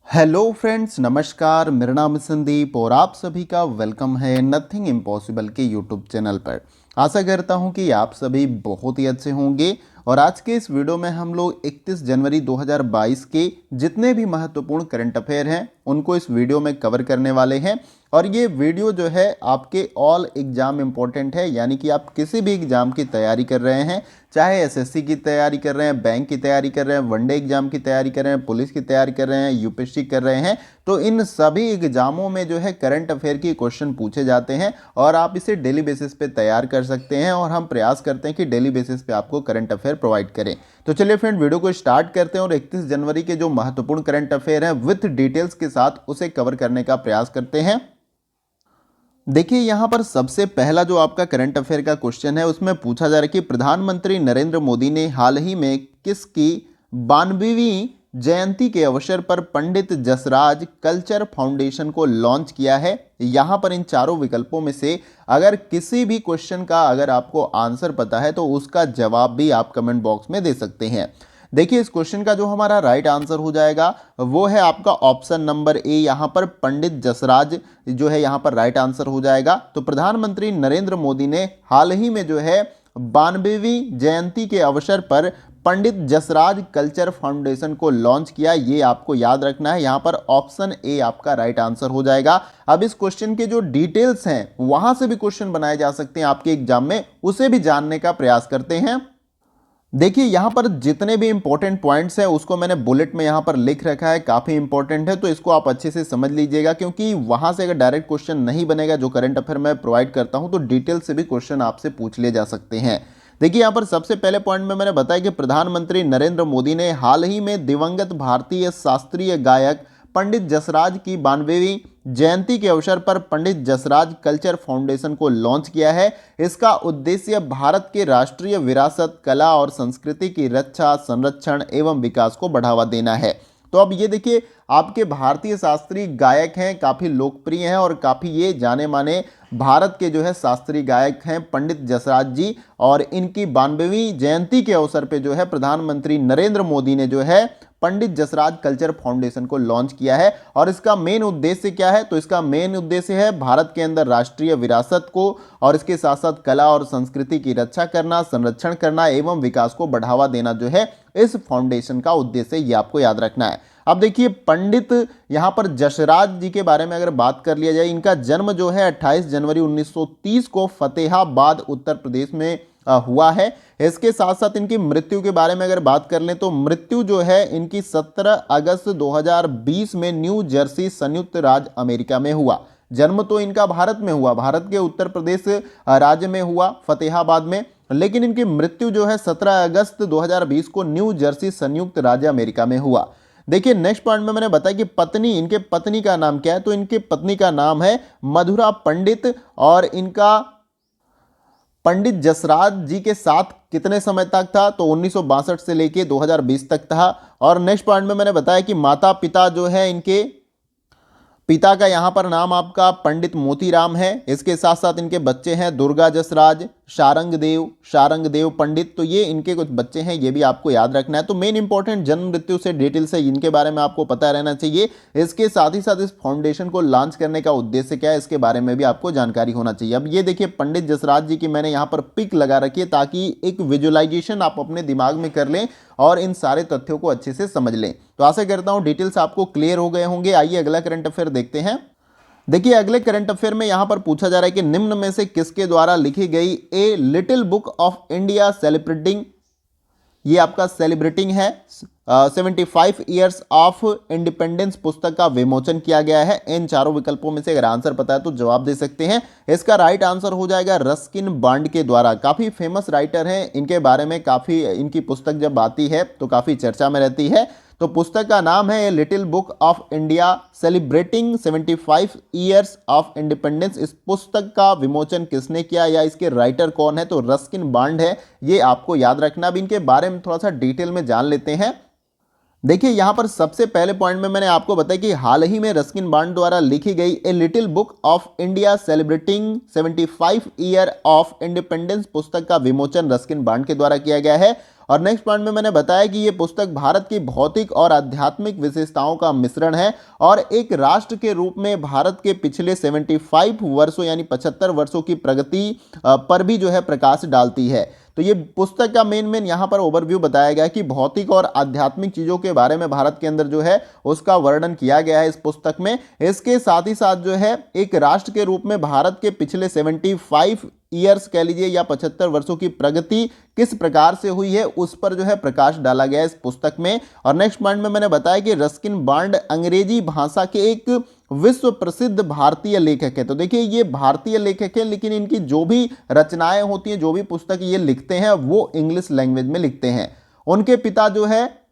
Hello friends, नमस्कार। मेरा नाम है संदीप और आप सभी का वेलकम है नथिंग इम्पॉसिबल के यूट्यूब चैनल पर। आशा करता हूं कि आप सभी बहुत ही अच्छे होंगे। और आज के इस वीडियो में हम लोग 31 जनवरी 2022 के जितने भी महत्वपूर्ण करंट अफेयर हैं उनको इस वीडियो में कवर करने वाले हैं। और ये वीडियो जो है आपके ऑल एग्ज़ाम इम्पोर्टेंट है, यानी कि आप किसी भी एग्ज़ाम की तैयारी कर रहे हैं, चाहे एसएससी की तैयारी कर रहे हैं, बैंक की तैयारी कर रहे हैं, वनडे एग्जाम की तैयारी कर रहे हैं, पुलिस की तैयारी कर रहे हैं, यूपीएससी कर रहे हैं, तो इन सभी एग्जामों में जो है करंट अफेयर की क्वेश्चन पूछे जाते हैं और आप इसे डेली बेसिस पे तैयार कर सकते हैं। और हम प्रयास करते हैं कि डेली बेसिस पे आपको करंट अफेयर प्रोवाइड करें। तो चलिए फ्रेंड, वीडियो को स्टार्ट करते हैं और 31 जनवरी के जो महत्वपूर्ण करंट अफेयर हैं विथ डिटेल्स के साथ उसे कवर करने का प्रयास करते हैं। देखिए, यहां पर सबसे पहला जो आपका करंट अफेयर का क्वेश्चन है उसमें पूछा जा रहा है कि प्रधानमंत्री नरेंद्र मोदी ने हाल ही में किसकी 92वीं जयंती के अवसर पर पंडित जसराज कल्चर फाउंडेशन को लॉन्च किया है। यहां पर इन चारों विकल्पों में से अगर किसी भी क्वेश्चन का अगर आपको आंसर पता है तो उसका जवाब भी आप कमेंट बॉक्स में दे सकते हैं। देखिए, इस क्वेश्चन का जो हमारा राइट आंसर हो जाएगा वो है आपका ऑप्शन नंबर ए, यहां पर पंडित जसराज जो है यहां पर राइट आंसर हो जाएगा। तो प्रधानमंत्री नरेंद्र मोदी ने हाल ही में जो है 92वीं जयंती के अवसर पर पंडित जसराज कल्चर फाउंडेशन को लॉन्च किया, ये आपको याद रखना है। यहां पर ऑप्शन ए आपका राइट आंसर हो जाएगा। अब इस क्वेश्चन के जो डिटेल्स हैं वहां से भी क्वेश्चन बनाए जा सकते हैं आपके एग्जाम में, उसे भी जानने का प्रयास करते हैं। देखिए, यहां पर जितने भी इंपॉर्टेंट पॉइंट्स हैं उसको मैंने बुलेट में यहां पर लिख रखा है, काफी इंपॉर्टेंट है, तो इसको आप अच्छे से समझ लीजिएगा, क्योंकि वहां से अगर डायरेक्ट क्वेश्चन नहीं बनेगा जो करंट अफेयर मैं प्रोवाइड करता हूं तो डिटेल से भी क्वेश्चन आपसे पूछ लिए जा सकते हैं। देखिए, यहां पर सबसे पहले पॉइंट में मैंने बताया कि प्रधानमंत्री नरेंद्र मोदी ने हाल ही में दिवंगत भारतीय शास्त्रीय गायक पंडित जसराज की 92वीं जयंती के अवसर पर पंडित जसराज कल्चर फाउंडेशन को लॉन्च किया है। इसका उद्देश्य भारत के राष्ट्रीय विरासत, कला और संस्कृति की रक्षा, संरक्षण एवं विकास को बढ़ावा देना है। तो अब ये देखिए, आपके भारतीय शास्त्रीय गायक हैं, काफ़ी लोकप्रिय हैं और काफ़ी ये जाने माने भारत के जो है शास्त्रीय गायक हैं पंडित जसराज जी। और इनकी 92वीं जयंती के अवसर पे जो है प्रधानमंत्री नरेंद्र मोदी ने जो है पंडित जसराज कल्चर फाउंडेशन को लॉन्च किया है। और इसका मेन उद्देश्य क्या है? तो इसका मेन उद्देश्य है भारत के अंदर राष्ट्रीय विरासत को और इसके साथ साथ कला और संस्कृति की रक्षा करना, संरक्षण करना एवं विकास को बढ़ावा देना जो है इस फाउंडेशन का उद्देश्य, ये आपको याद रखना है। अब देखिए, पंडित यहां पर जसराज जी के बारे में अगर बात कर लिया जाए, इनका जन्म जो है 28 जनवरी 1930 को फतेहाबाद उत्तर प्रदेश में हुआ है। इसके साथ साथ इनकी मृत्यु के बारे में अगर बात कर लें तो मृत्यु जो है इनकी 17 अगस्त 2020 में न्यू जर्सी संयुक्त राज्य अमेरिका में हुआ। जन्म तो इनका भारत में हुआ, भारत के उत्तर प्रदेश राज्य में हुआ, फतेहाबाद में, लेकिन इनकी मृत्यु जो है 17 अगस्त 2020 को न्यू जर्सी संयुक्त राज्य अमेरिका में हुआ। देखिए, नेक्स्ट पॉइंट में मैंने बताया कि पत्नी, इनके पत्नी का नाम क्या है? तो इनके पत्नी का नाम है मधुरा पंडित। और इनका पंडित जसराज जी के साथ कितने समय तक था? तो 1962 से लेके 2020 तक था। और नेक्स्ट पॉइंट में मैंने बताया कि माता पिता जो है इनके पिता का यहां पर नाम आपका पंडित मोतीराम है। इसके साथ साथ इनके बच्चे हैं दुर्गा जसराज, शारंग देव पंडित। तो ये इनके कुछ बच्चे हैं, ये भी आपको याद रखना है। तो मेन इंपॉर्टेंट जन्म मृत्यु से डिटेल से इनके बारे में आपको पता रहना चाहिए। इसके साथ ही साथ इस फाउंडेशन को लॉन्च करने का उद्देश्य क्या है इसके बारे में भी आपको जानकारी होना चाहिए। अब ये देखिए, पंडित जसराज जी की मैंने यहाँ पर पिक लगा रखी है ताकि एक विजुअलाइजेशन आप अपने दिमाग में कर लें और इन सारे तथ्यों को अच्छे से समझ लें। तो आशा करता हूं डिटेल्स आपको क्लियर हो गए होंगे। आइए अगला करंट अफेयर देखते हैं। देखिए, अगले करंट अफेयर में यहां पर पूछा जा रहा है कि निम्न में से किसके द्वारा लिखी गई a little book of India celebrating, ये आपका सेलिब्रेटिंग है 75 ईयर्स ऑफ इंडिपेंडेंस पुस्तक का विमोचन किया गया है। इन चारों विकल्पों में से अगर आंसर पता है तो जवाब दे सकते हैं। इसका राइट आंसर हो जाएगा रस्किन बॉन्ड के द्वारा। काफी फेमस राइटर हैं, इनके बारे में काफी, इनकी पुस्तक जब आती है तो काफी चर्चा में रहती है। तो पुस्तक का नाम है little book of India celebrating 75 years of independence. इस पुस्तक का विमोचन किसने किया या इसके राइटर कौन है? तो रस्किन बॉन्ड है, ये आपको याद रखना। अब इनके बारे में थोड़ा सा डिटेल में जान लेते हैं। देखिए, यहां पर सबसे पहले पॉइंट में मैंने आपको बताया कि हाल ही में रस्किन बॉन्ड द्वारा लिखी गई a little book of India celebrating 75 year of independence पुस्तक का विमोचन रस्किन बॉन्ड के द्वारा किया गया है। और नेक्स्ट पॉइंट में मैंने बताया कि ये पुस्तक भारत की भौतिक और आध्यात्मिक विशेषताओं का मिश्रण है और एक राष्ट्र के रूप में भारत के पिछले 75 वर्षों यानी 75 वर्षों की प्रगति पर भी जो है प्रकाश डालती है। तो ये पुस्तक का मेन यहाँ पर ओवरव्यू बताया गया है कि भौतिक और आध्यात्मिक चीजों के बारे में भारत के अंदर जो है उसका वर्णन किया गया है इस पुस्तक में। इसके साथ ही साथ जो है एक राष्ट्र के रूप में भारत के पिछले 75 ईयर्स कह लीजिए या 75 वर्षों की प्रगति किस प्रकार से हुई है उस पर जो है प्रकाश डाला गया है इस पुस्तक में। और नेक्स्ट पॉइंट में मैंने बताया कि रस्किन बॉन्ड अंग्रेजी भाषा के एक विश्व प्रसिद्ध भारतीय लेखक है। तो देखिए ये भारतीय लेखक है लेकिन इनकी जो भी रचनाएं होती हैं, जो भी पुस्तक ये लिखते हैं वो इंग्लिश लैंग्वेज में लिखते हैं। उनके पिता जो है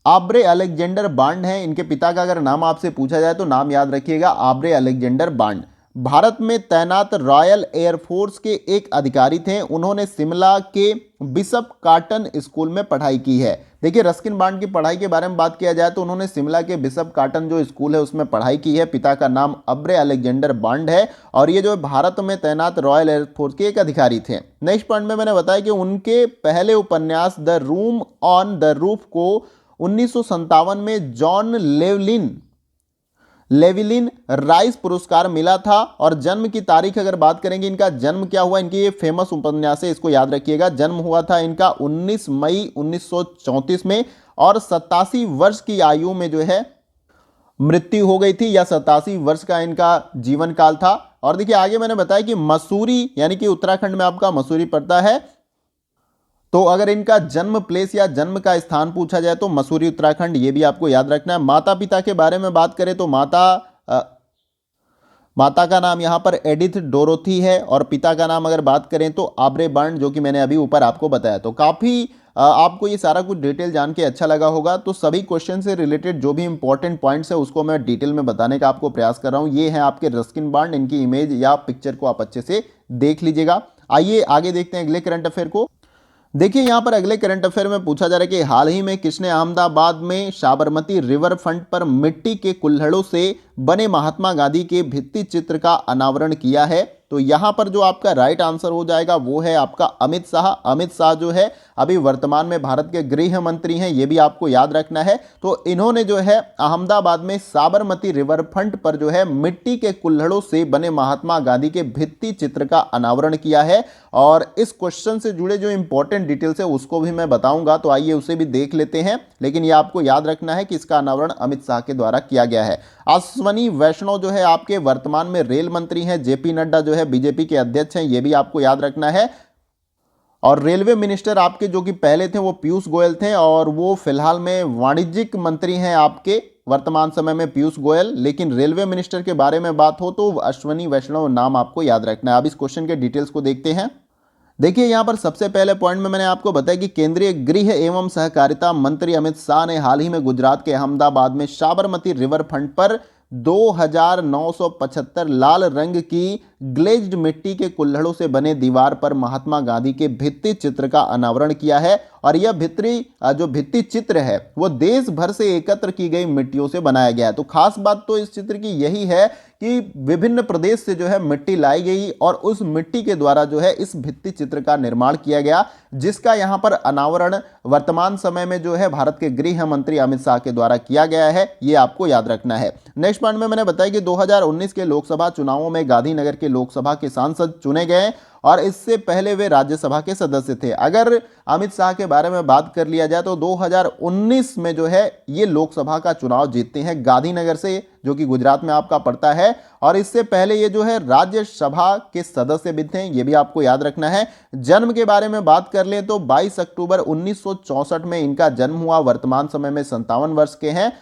आब्रे अलेक्जेंडर बॉन्ड हैं। इनके पिता का अगर नाम आपसे पूछा जाए तो नाम याद रखिएगा, आब्रे अलेक्जेंडर बॉन्ड। भारत में तैनात रॉयल एयरफोर्स के एक अधिकारी थे। उन्होंने शिमला के बिशप कॉटन स्कूल में पढ़ाई की है। देखिए रस्किन बॉन्ड की पढ़ाई के बारे में बात किया जाए तो उन्होंने शिमला के बिशप कॉटन जो स्कूल है उसमें पढ़ाई की है। पिता का नाम अब्रे अलेक्जेंडर बॉन्ड है और ये जो भारत में तैनात रॉयल एयरफोर्स के एक अधिकारी थे। नेक्स्ट पॉइंट में मैंने बताया कि उनके पहले उपन्यास the room on the roof को 1957 में जॉन लेविलिन राइस पुरस्कार मिला था। और जन्म की तारीख अगर बात करेंगे, इनका जन्म क्या हुआ, इनकी ये फेमस उपन्यास है, इसको याद रखिएगा। जन्म हुआ था इनका 19 मई 1934 में और 87 वर्ष की आयु में जो है मृत्यु हो गई थी या 87 वर्ष का इनका जीवन काल था। और देखिए आगे मैंने बताया कि मसूरी यानी कि उत्तराखंड में आपका मसूरी पड़ता है। तो अगर इनका जन्म प्लेस या जन्म का स्थान पूछा जाए तो मसूरी उत्तराखंड, ये भी आपको याद रखना है। माता पिता के बारे में बात करें तो माता का नाम यहाँ पर एडिथ डोरोथी है और पिता का नाम अगर बात करें तो आब्रे बॉन्ड, जो कि मैंने अभी ऊपर आपको बताया। तो काफ़ी आपको ये सारा कुछ डिटेल जान के अच्छा लगा होगा। तो सभी क्वेश्चन से रिलेटेड जो भी इंपॉर्टेंट पॉइंट्स है उसको मैं डिटेल में बताने का आपको प्रयास कर रहा हूँ। ये है आपके रस्किन बॉन्ड, इनकी इमेज या पिक्चर को आप अच्छे से देख लीजिएगा। आइए आगे देखते हैं अगले करंट अफेयर को। देखिए यहां पर अगले करंट अफेयर में पूछा जा रहा है कि हाल ही में किसने अहमदाबाद में साबरमती रिवर फ्रंट पर मिट्टी के कुल्हड़ों से बने महात्मा गांधी के भित्ति चित्र का अनावरण किया है। तो यहां पर जो आपका राइट आंसर हो जाएगा वो है आपका अमित शाह। अमित शाह जो है अभी वर्तमान में भारत के गृह मंत्री हैं, ये भी आपको याद रखना है। तो इन्होंने जो है अहमदाबाद में साबरमती रिवर फ्रंट पर जो है मिट्टी के कुल्हड़ों से बने महात्मा गांधी के भित्ति चित्र का अनावरण किया है। और इस क्वेश्चन से जुड़े जो इंपॉर्टेंट डिटेल्स है उसको भी मैं बताऊंगा, तो आइए उसे भी देख लेते हैं। लेकिन ये आपको याद रखना है कि इसका अनावरण अमित शाह के द्वारा किया गया है। अश्वनी वैष्णव जो है आपके वर्तमान में रेल मंत्री हैं। जेपी नड्डा जो है बीजेपी के अध्यक्ष हैं, ये भी आपको याद रखना है। और रेलवे मिनिस्टर आपके जो कि पहले थे वो पीयूष गोयल थे और वो फिलहाल में वाणिज्यिक मंत्री हैं आपके वर्तमान समय में पीयूष गोयल। लेकिन रेलवे मिनिस्टर के बारे में बात हो तो अश्वनी वैष्णव नाम आपको याद रखना है। अब इस क्वेश्चन के डिटेल्स को देखते हैं। देखिए यहां पर सबसे पहले पॉइंट में मैंने आपको बताया कि केंद्रीय गृह एवं सहकारिता मंत्री अमित शाह ने हाल ही में गुजरात के अहमदाबाद में साबरमती रिवर फ्रंट पर 2975 लाल रंग की ग्लेज्ड मिट्टी के कुल्हड़ों से बने दीवार पर महात्मा गांधी के भित्ति चित्र का अनावरण किया है। और यह भित्ति चित्र है वो देश भर से एकत्र की गई मिट्टियों से बनाया गया है। तो खास बात तो इस चित्र की यही है कि विभिन्न प्रदेश से जो है मिट्टी लाई गई और उस मिट्टी के द्वारा जो है इस भित्ति चित्र का निर्माण किया गया, जिसका यहां पर अनावरण वर्तमान समय में जो है भारत के गृह मंत्री अमित शाह के द्वारा किया गया है। ये आपको याद रखना है। नेक्स्ट पॉइंट में मैंने बताया कि 2019 के लोकसभा चुनावों में गांधीनगर के लोकसभा के सांसद चुने गए और इससे पहले वे राज्यसभा के सदस्य थे। अगर अमित शाह के बारे में बात कर लिया जाए तो 2019 में जो है ये लोकसभा का चुनाव जीतते हैं गांधीनगर से, जो कि गुजरात में आपका पड़ता है। और इससे पहले ये जो है राज्यसभा के सदस्य भी थे, ये भी आपको याद रखना है। जन्म के बारे में बात कर ले तो 22 अक्टूबर 1964 में इनका जन्म हुआ। वर्तमान समय में 57 वर्ष के हैं।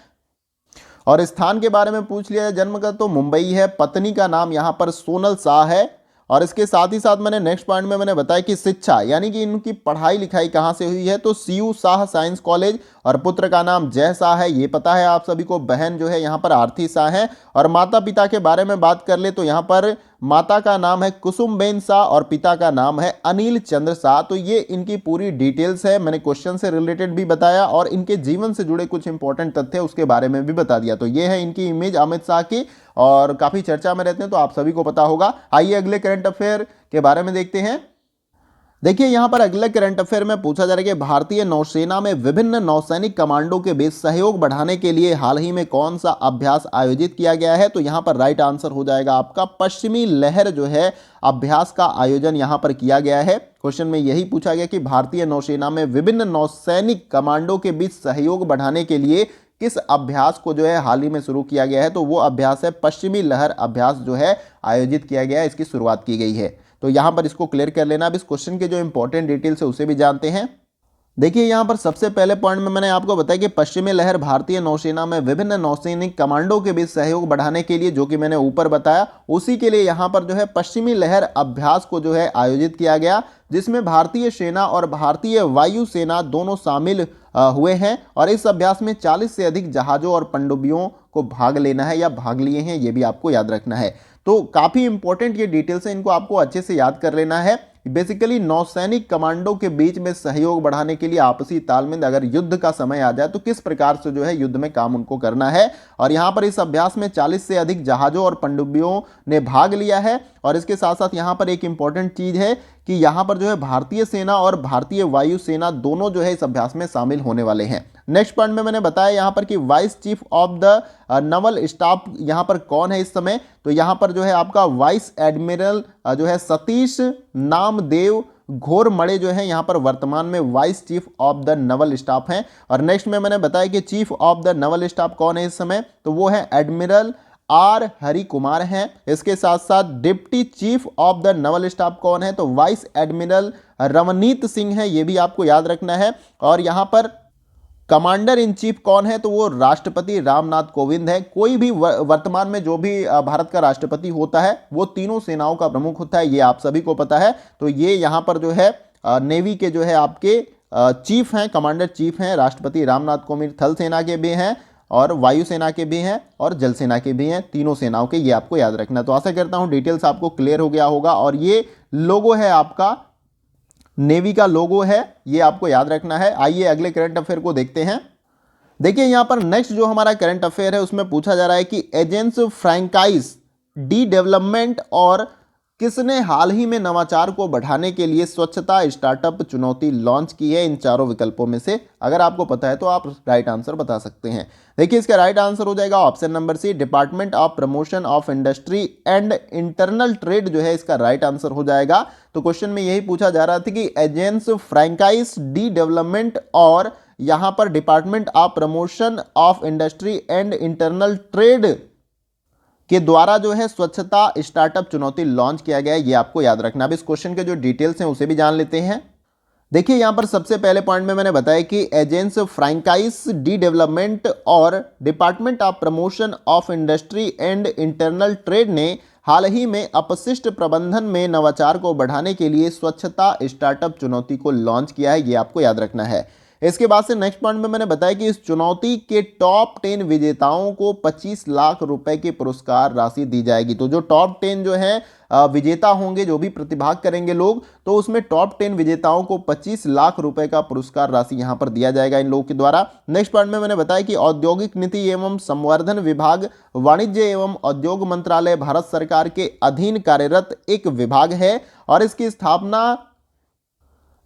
और स्थान के बारे में पूछ लिया जाए जन्म का तो मुंबई है। पत्नी का नाम यहां पर सोनल शाह है। और इसके साथ ही साथ मैंने नेक्स्ट पॉइंट में मैंने बताया कि शिक्षा यानी कि इनकी पढ़ाई लिखाई कहां से हुई है तो सीयू शाह साइंस कॉलेज। और पुत्र का नाम जय शाह है, ये पता है आप सभी को। बहन जो है यहां पर आरती शाह है। और माता पिता के बारे में बात कर ले तो यहां पर माता का नाम है कुसुमबेन शाह और पिता का नाम है अनिल चंद्र शाह। तो ये इनकी पूरी डिटेल्स है। मैंने क्वेश्चन से रिलेटेड भी बताया और इनके जीवन से जुड़े कुछ इंपॉर्टेंट तथ्य उसके बारे में भी बता दिया। तो ये है इनकी इमेज अमित शाह की और काफी चर्चा में रहते हैं, तो आप सभी को पता होगा। आइए अगले करंट अफेयर के बारे में देखते हैं। देखिए यहाँ पर अगले करंट अफेयर में पूछा जा रहा है कि भारतीय नौसेना में विभिन्न नौसैनिक कमांडो के बीच सहयोग बढ़ाने के लिए हाल ही में कौन सा अभ्यास आयोजित किया गया है। तो यहाँ पर राइट आंसर हो जाएगा आपका पश्चिमी लहर जो है अभ्यास का आयोजन यहाँ पर किया गया है। क्वेश्चन में यही पूछा गया कि भारतीय नौसेना में विभिन्न नौसैनिक कमांडो के बीच सहयोग बढ़ाने के लिए किस अभ्यास को जो है हाल ही में शुरू किया गया है। तो वो अभ्यास है पश्चिमी लहर अभ्यास जो है आयोजित किया गया है, इसकी शुरुआत की गई है। तो यहां पर इसको क्लियर कर लेना। अब इस क्वेश्चन के जो इंपॉर्टेंट डिटेल्स है उसे भी जानते हैं। देखिए यहां पर सबसे पहले पॉइंट में मैंने आपको बताया कि पश्चिमी लहर भारतीय नौसेना में विभिन्न नौसैनिक कमांडो के बीच सहयोग बढ़ाने के लिए, जो कि मैंने ऊपर बताया, उसी के लिए यहां पर जो है पश्चिमी लहर अभ्यास को जो है आयोजित किया गया, जिसमें भारतीय सेना और भारतीय वायु सेना दोनों शामिल हुए हैं। और इस अभ्यास में 40 से अधिक जहाजों और पनडुब्बियों को भाग लेना है या भाग लिए हैं, ये भी आपको याद रखना है। तो काफी इंपॉर्टेंट ये डिटेल्स है, इनको आपको अच्छे से याद कर लेना है। बेसिकली नौसैनिक कमांडो के बीच में सहयोग बढ़ाने के लिए आपसी तालमेल, अगर युद्ध का समय आ जाए तो किस प्रकार से जो है युद्ध में काम उनको करना है। और यहां पर इस अभ्यास में 40 से अधिक जहाजों और पनडुब्बियों ने भाग लिया है। और इसके साथ साथ यहां पर एक इंपॉर्टेंट चीज है कि यहां पर जो है भारतीय सेना और भारतीय वायु सेना दोनों जो है इस अभ्यास में शामिल होने वाले हैं। नेक्स्ट पॉइंट में मैंने बताया यहां पर कि vice chief of the Naval staff यहां पर कौन है इस समय। तो यहां पर जो है आपका वाइस एडमिरल जो है सतीश नामदेव घोरमड़े जो है यहां पर वर्तमान में vice chief of the Naval staff हैं। और नेक्स्ट में मैंने बताया कि chief of the Naval staff कौन है इस समय। तो वो है एडमिरल आर हरि कुमार हैं। इसके साथ साथ deputy chief of the Naval staff कौन है। तो वाइस एडमिरल रवनीत सिंह है, ये भी आपको याद रखना है। और यहां पर कमांडर इन चीफ कौन है। तो वो राष्ट्रपति रामनाथ कोविंद है। कोई भी वर्तमान में जो भी भारत का राष्ट्रपति होता है वो तीनों सेनाओं का प्रमुख होता है, ये आप सभी को पता है। तो ये यहां पर जो है नेवी के जो है आपके चीफ हैं, कमांडर चीफ हैं। राष्ट्रपति रामनाथ कोविंद थल सेना के भी हैं और वायुसेना के भी हैं और जल सेना के भी हैं, तीनों सेनाओं के, ये आपको याद रखना। तो आशा करता हूं डिटेल्स आपको क्लियर हो गया होगा। और ये लोगो है आपका, नेवी का लोगो है, ये आपको याद रखना है। आइए अगले करंट अफेयर को देखते हैं। देखिए यहां पर नेक्स्ट जो हमारा करंट अफेयर है उसमें पूछा जा रहा है कि एजेंस फ्रैंकाइज डी डेवलपमेंट और किसने हाल ही में नवाचार को बढ़ाने के लिए स्वच्छता स्टार्टअप चुनौती लॉन्च की है। इन चारों विकल्पों में से अगर आपको पता है तो आप राइट आंसर बता सकते हैं। देखिए इसका राइट आंसर हो जाएगा option number C, department of promotion of industry and internal trade जो है इसका राइट आंसर हो जाएगा। तो क्वेश्चन में यही पूछा जा रहा था कि एजेंस फ्रैंकाइज डी डेवलपमेंट और यहां पर department of promotion of industry and internal trade के द्वारा जो है स्वच्छता स्टार्टअप चुनौती लॉन्च किया गया है, ये आपको याद रखना। अब इस क्वेश्चन के जो डिटेल्स हैं उसे भी जान लेते हैं। देखिए यहां पर सबसे पहले पॉइंट में मैंने बताया कि एजेंस फ्रैंकाइज डी डेवलपमेंट और department of promotion of industry and internal trade ने हाल ही में अपशिष्ट प्रबंधन में नवाचार को बढ़ाने के लिए स्वच्छता स्टार्टअप चुनौती को लॉन्च किया है, ये आपको याद रखना है। इसके बाद से नेक्स्ट पॉइंट में मैंने बताया कि इस चुनौती के टॉप 10 विजेताओं को 25 लाख रुपए की पुरस्कार राशि दी जाएगी। तो जो टॉप 10 जो है विजेता होंगे, जो भी प्रतिभाग करेंगे लोग, तो उसमें टॉप 10 विजेताओं को 25 लाख रुपए का पुरस्कार राशि यहां पर दिया जाएगा इन लोगों के द्वारा। नेक्स्ट पॉइंट में मैंने बताया कि औद्योगिक नीति एवं संवर्धन विभाग वाणिज्य एवं उद्योग मंत्रालय भारत सरकार के अधीन कार्यरत एक विभाग है और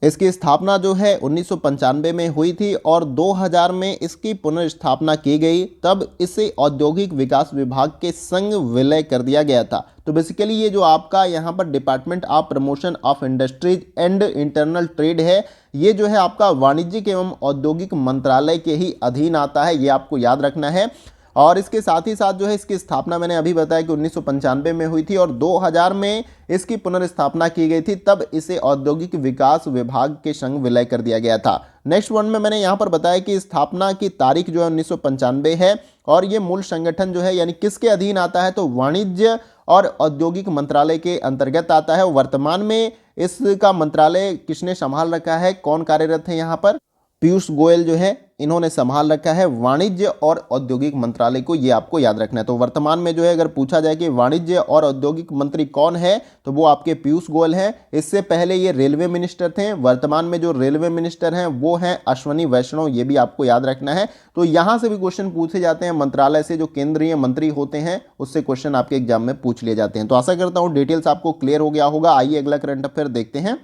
इसकी स्थापना जो है 1995 में हुई थी और 2000 में इसकी पुनर्स्थापना की गई। तब इसे औद्योगिक विकास विभाग के संग विलय कर दिया गया था। तो बेसिकली ये जो आपका यहाँ पर department of promotion of industries and internal trade है, ये जो है आपका वाणिज्यिक एवं औद्योगिक मंत्रालय के ही अधीन आता है, ये आपको याद रखना है। और इसके साथ ही साथ जो है इसकी स्थापना मैंने अभी बताया कि 1995 में हुई थी और 2000 में इसकी पुनर्स्थापना की गई थी। तब इसे औद्योगिक विकास विभाग के संग विलय कर दिया गया था। नेक्स्ट वन में मैंने यहाँ पर बताया कि स्थापना की तारीख जो है 1995 है और ये मूल संगठन जो है यानी किसके अधीन आता है, तो वाणिज्य और औद्योगिक मंत्रालय के अंतर्गत आता है। वर्तमान में इसका मंत्रालय किसने संभाल रखा है, कौन कार्यरत है यहाँ पर, पीयूष गोयल जो है इन्होंने संभाल रखा है वाणिज्य और औद्योगिक मंत्रालय को, ये आपको याद रखना है। तो वर्तमान में जो है अगर पूछा जाए कि वाणिज्य और औद्योगिक मंत्री कौन है, तो वो आपके पीयूष गोयल हैं। इससे पहले ये रेलवे मिनिस्टर थे। वर्तमान में जो रेलवे मिनिस्टर हैं वो हैं अश्वनी वैष्णव, ये भी आपको याद रखना है। तो यहां से भी क्वेश्चन पूछे जाते हैं, मंत्रालय से जो केंद्रीय मंत्री होते हैं उससे क्वेश्चन आपके एग्जाम में पूछ लिए जाते हैं। तो आशा करता हूँ डिटेल्स आपको क्लियर हो गया होगा। आइए अगला करंट अफेयर देखते हैं।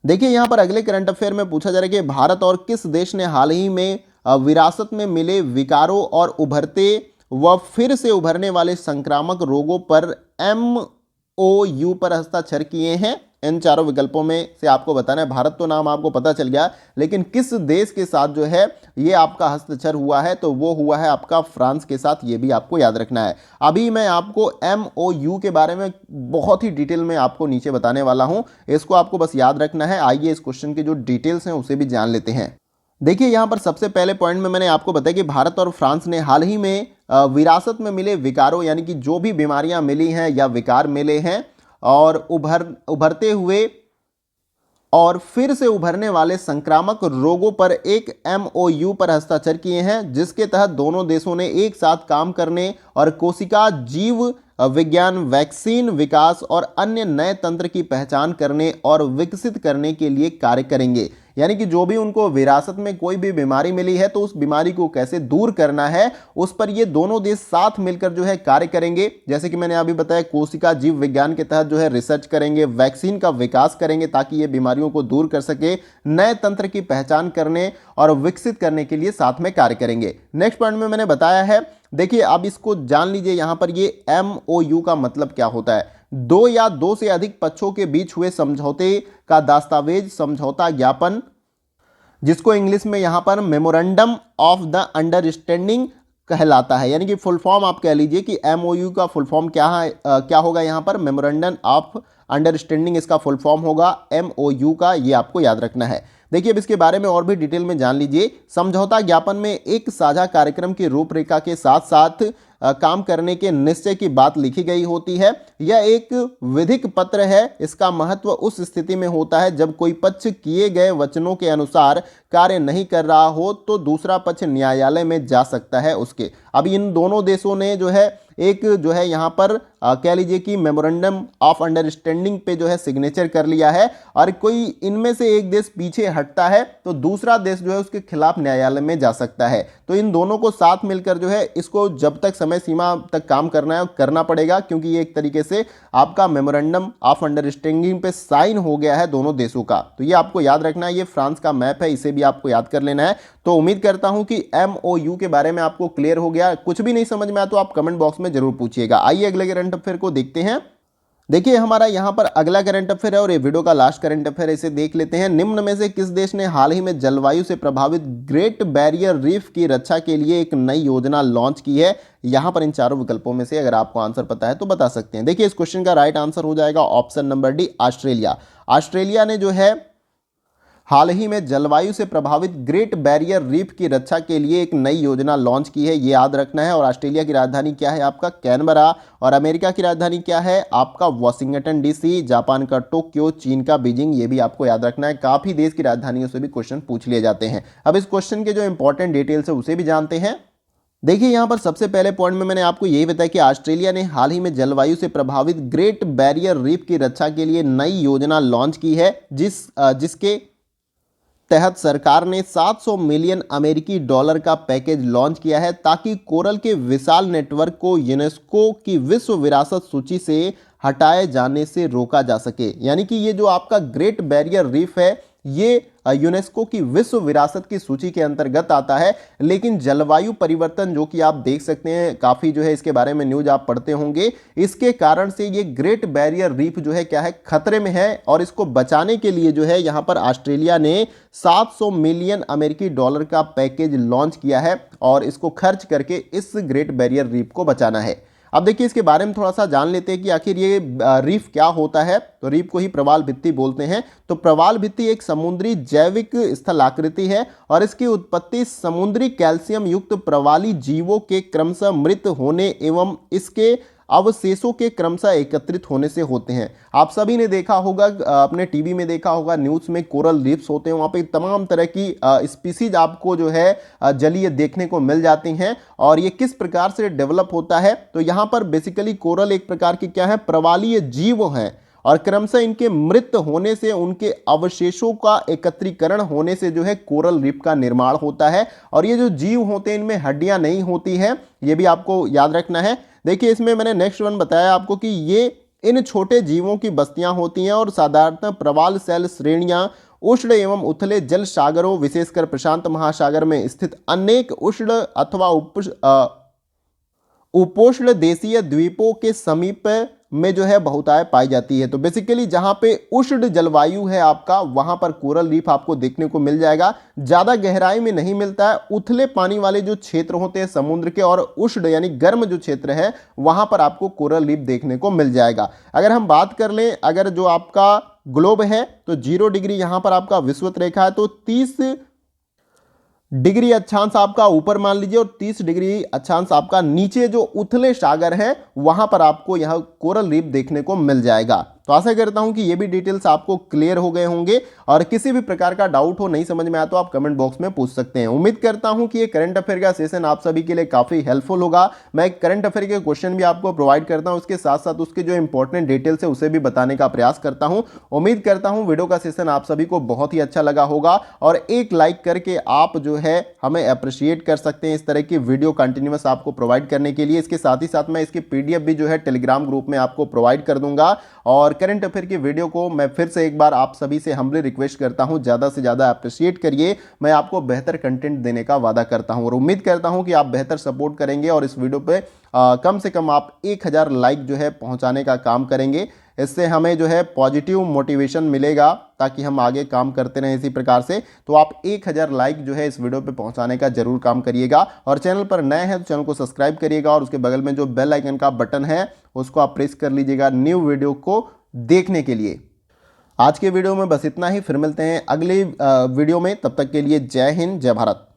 देखिए यहाँ पर अगले करंट अफेयर में पूछा जा रहा है कि भारत और किस देश ने हाल ही में विरासत में मिले विकारों और उभरते व फिर से उभरने वाले संक्रामक रोगों पर MOU पर हस्ताक्षर किए हैं। इन चारों विकल्पों में से आपको बताना है। भारत तो नाम आपको पता चल गया, लेकिन किस देश के साथ जो है ये आपका हस्ताक्षर हुआ है, तो वो हुआ है आपका फ्रांस के साथ। ये भी आपको याद रखना है। अभी मैं आपको MOU के बारे में बहुत ही डिटेल में आपको नीचे बताने वाला हूं, इसको आपको बस याद रखना है। आइए इस क्वेश्चन के जो डिटेल्स हैं उसे भी जान लेते हैं। देखिए यहाँ पर सबसे पहले पॉइंट में मैंने आपको बताया कि भारत और फ्रांस ने हाल ही में विरासत में मिले विकारों, यानी कि जो भी बीमारियां मिली हैं या विकार मिले हैं और उभरते हुए और फिर से उभरने वाले संक्रामक रोगों पर एक MOU पर हस्ताक्षर किए हैं, जिसके तहत दोनों देशों ने एक साथ काम करने और कोशिका जीव विज्ञान, वैक्सीन विकास और अन्य नए तंत्र की पहचान करने और विकसित करने के लिए कार्य करेंगे। यानी कि जो भी उनको विरासत में कोई भी बीमारी मिली है तो उस बीमारी को कैसे दूर करना है उस पर ये दोनों देश साथ मिलकर जो है कार्य करेंगे। जैसे कि मैंने अभी बताया, कोशिका जीव विज्ञान के तहत जो है रिसर्च करेंगे, वैक्सीन का विकास करेंगे ताकि ये बीमारियों को दूर कर सके, नए तंत्र की पहचान करने और विकसित करने के लिए साथ में कार्य करेंगे। नेक्स्ट पॉइंट में मैंने बताया है, देखिए अब इसको जान लीजिए यहां पर ये MOU का मतलब क्या होता है। दो या दो से अधिक पक्षों के बीच हुए समझौते का दस्तावेज, समझौता ज्ञापन, जिसको इंग्लिश में यहां पर मेमोरेंडम ऑफ द अंडरस्टैंडिंग कहलाता है। यानी कि फुल फॉर्म आप कह लीजिए कि MOU का फुल फॉर्म क्या है, क्या होगा यहां पर, मेमोरेंडम ऑफ अंडरस्टैंडिंग इसका फुल फॉर्म होगा MOU का, ये आपको याद रखना है। देखिए अब इसके बारे में और भी डिटेल में जान लीजिए। समझौता ज्ञापन में एक साझा कार्यक्रम की रूपरेखा के साथ साथ काम करने के निश्चय की बात लिखी गई होती है। यह एक विधिक पत्र है। इसका महत्व उस स्थिति में होता है जब कोई पक्ष किए गए वचनों के अनुसार कार्य नहीं कर रहा हो तो दूसरा पक्ष न्यायालय में जा सकता है उसके। अब इन दोनों देशों ने जो है एक जो है यहाँ पर कह लीजिए कि मेमोरेंडम ऑफ अंडरस्टैंडिंग पे जो है सिग्नेचर कर लिया है, और कोई इनमें से एक देश पीछे हटता है तो दूसरा देश जो है उसके खिलाफ न्यायालय में जा सकता है। तो इन दोनों को साथ मिलकर जो है इसको जब तक समय सीमा तक काम करना है करना पड़ेगा, क्योंकि ये एक तरीके से आपका मेमोरेंडम ऑफ अंडरस्टैंडिंग पे साइन हो गया है दोनों देशों का। तो ये आपको याद रखना है। ये फ्रांस का मैप है, इसे भी आपको याद कर लेना है। तो उम्मीद करता हूं कि MOU के बारे में आपको क्लियर हो गया। कुछ भी नहीं समझ में आया तो आप कमेंट बॉक्स में जरूर पूछिएगा। आइए अगले करंट अफेयर को देखते हैं। देखिए हमारा यहां पर अगला करंट अफेयर है और ये वीडियो का लास्ट करंट अफेयर, इसे देख लेते हैं। निम्न में से किस देश ने हाल ही में जलवायु से प्रभावित ग्रेट बैरियर रीफ की रक्षा के लिए एक नई योजना लॉन्च की है? यहां पर इन चारों विकल्पों में से अगर आपको आंसर पता है तो बता सकते हैं। देखिए इस क्वेश्चन का राइट आंसर हो जाएगा option number D, Australia. Australia ने जो है हाल ही में जलवायु से प्रभावित ग्रेट बैरियर रीफ की रक्षा के लिए एक नई योजना लॉन्च की है, ये याद रखना है। और ऑस्ट्रेलिया की राजधानी क्या है? आपका कैनबरा। और अमेरिका की राजधानी क्या है? आपका वाशिंगटन DC। जापान का टोक्यो, चीन का बीजिंग, ये भी आपको याद रखना है। काफी देश की राजधानियों से भी क्वेश्चन पूछ लिए जाते हैं। अब इस क्वेश्चन के जो इंपॉर्टेंट डिटेल्स है उसे भी जानते हैं। देखिए यहाँ पर सबसे पहले पॉइंट में मैंने आपको यही बताया कि ऑस्ट्रेलिया ने हाल ही में जलवायु से प्रभावित ग्रेट बैरियर रीफ की रक्षा के लिए नई योजना लॉन्च की है, जिसके तहत सरकार ने 700 मिलियन अमेरिकी डॉलर का पैकेज लॉन्च किया है ताकि कोरल के विशाल नेटवर्क को यूनेस्को की विश्व विरासत सूची से हटाए जाने से रोका जा सके। यानी कि ये जो आपका ग्रेट बैरियर रीफ है ये यूनेस्को की विश्व विरासत की सूची के अंतर्गत आता है, लेकिन जलवायु परिवर्तन जो कि आप देख सकते हैं, काफी जो है इसके बारे में न्यूज आप पढ़ते होंगे, इसके कारण से ये ग्रेट बैरियर रीफ जो है क्या है, खतरे में है। और इसको बचाने के लिए जो है यहां पर ऑस्ट्रेलिया ने 700 मिलियन अमेरिकी डॉलर का पैकेज लॉन्च किया है और इसको खर्च करके इस ग्रेट बैरियर रीफ को बचाना है। अब देखिए इसके बारे में थोड़ा सा जान लेते हैं कि आखिर ये रीफ क्या होता है। तो रीफ को ही प्रवाल भित्ति बोलते हैं। तो प्रवाल भित्ति एक समुद्री जैविक स्थलाकृति है और इसकी उत्पत्ति समुद्री कैल्शियम युक्त प्रवाली जीवों के क्रमशः मृत होने एवं इसके अवशेषों के क्रमशः एकत्रित होने से होते हैं। आप सभी ने देखा होगा, अपने टीवी में देखा होगा, न्यूज़ में कोरल रीफ्स होते हैं, वहाँ पे तमाम तरह की स्पीसीज आपको जो है जलीय देखने को मिल जाती हैं। और ये किस प्रकार से डेवलप होता है, तो यहाँ पर बेसिकली कोरल एक प्रकार की क्या है, प्रवालीय जीव हैं और क्रमशः इनके मृत होने से, उनके अवशेषों का एकत्रीकरण होने से जो है कोरल रीफ का निर्माण होता है। और ये जो जीव होते हैं इनमें हड्डियां नहीं होती हैं, ये भी आपको याद रखना है। देखिए इसमें मैंने नेक्स्ट वन बताया आपको कि ये इन छोटे जीवों की बस्तियां होती हैं और साधारणतः प्रवाल सेल श्रेणियां उष्ण एवं उथले जल सागरों विशेषकर प्रशांत महासागर में स्थित अनेक उष्ण अथवा उपोष्ण देशीय द्वीपों के समीप में जो है बहुतायत पाई जाती है। तो बेसिकली जहां पे उष्ण जलवायु है आपका, वहां पर कोरल रीफ आपको देखने को मिल जाएगा। ज्यादा गहराई में नहीं मिलता है, उथले पानी वाले जो क्षेत्र होते हैं समुद्र के और उष्ण यानी गर्म जो क्षेत्र है वहां पर आपको कोरल रीफ देखने को मिल जाएगा। अगर हम बात कर लें, अगर जो आपका ग्लोब है तो 0 डिग्री यहां पर आपका विषुवत रेखा है, तो 30 डिग्री अक्षांश आपका ऊपर मान लीजिए और 30 डिग्री अक्षांश आपका नीचे जो उथले सागर है वहां पर आपको यह कोरल रीफ देखने को मिल जाएगा। तो आशा करता हूं कि ये भी डिटेल्स आपको क्लियर हो गए होंगे और किसी भी प्रकार का डाउट हो, नहीं समझ में आया तो आप कमेंट बॉक्स में पूछ सकते हैं। उम्मीद करता हूं कि ये करंट अफेयर का सेशन आप सभी के लिए काफी हेल्पफुल होगा। मैं करंट अफेयर के क्वेश्चन भी आपको प्रोवाइड करता हूं, उसके साथ साथ उसके जो इंपॉर्टेंट डिटेल्स है उसे भी बताने का प्रयास करता हूं। उम्मीद करता हूं वीडियो का सेशन आप सभी को बहुत ही अच्छा लगा होगा और एक लाइक करके आप जो है हमें अप्रिशिएट कर सकते हैं इस तरह की वीडियो कंटिन्यूअस आपको प्रोवाइड करने के लिए। इसके साथ ही साथ मैं इसकी पीडीएफ भी जो है टेलीग्राम ग्रुप में आपको प्रोवाइड कर दूंगा। और करंट अफेयर की वीडियो को मैं फिर से एक बार आप सभी से हम्बली रिक्वेस्ट करता हूं, ज्यादा से ज्यादा अप्रिशिएट करिए। मैं आपको बेहतर कंटेंट देने का वादा करता हूं और उम्मीद करता हूं कि आप बेहतर सपोर्ट करेंगे और इस वीडियो पे कम से कम आप 1000 लाइक जो है पहुंचाने का काम करेंगे। इससे हमें जो है पॉजिटिव मोटिवेशन मिलेगा ताकि हम आगे काम करते रहें इसी प्रकार से। तो आप 1000 लाइक जो है इस वीडियो पे पहुंचाने का जरूर काम करिएगा और चैनल पर नए हैं तो चैनल को सब्सक्राइब करिएगा और उसके बगल में जो बेल आइकन का बटन है उसको आप प्रेस कर लीजिएगा न्यू वीडियो को देखने के लिए। आज के वीडियो में बस इतना ही, फिर मिलते हैं अगले वीडियो में। तब तक के लिए जय हिंद, जय भारत।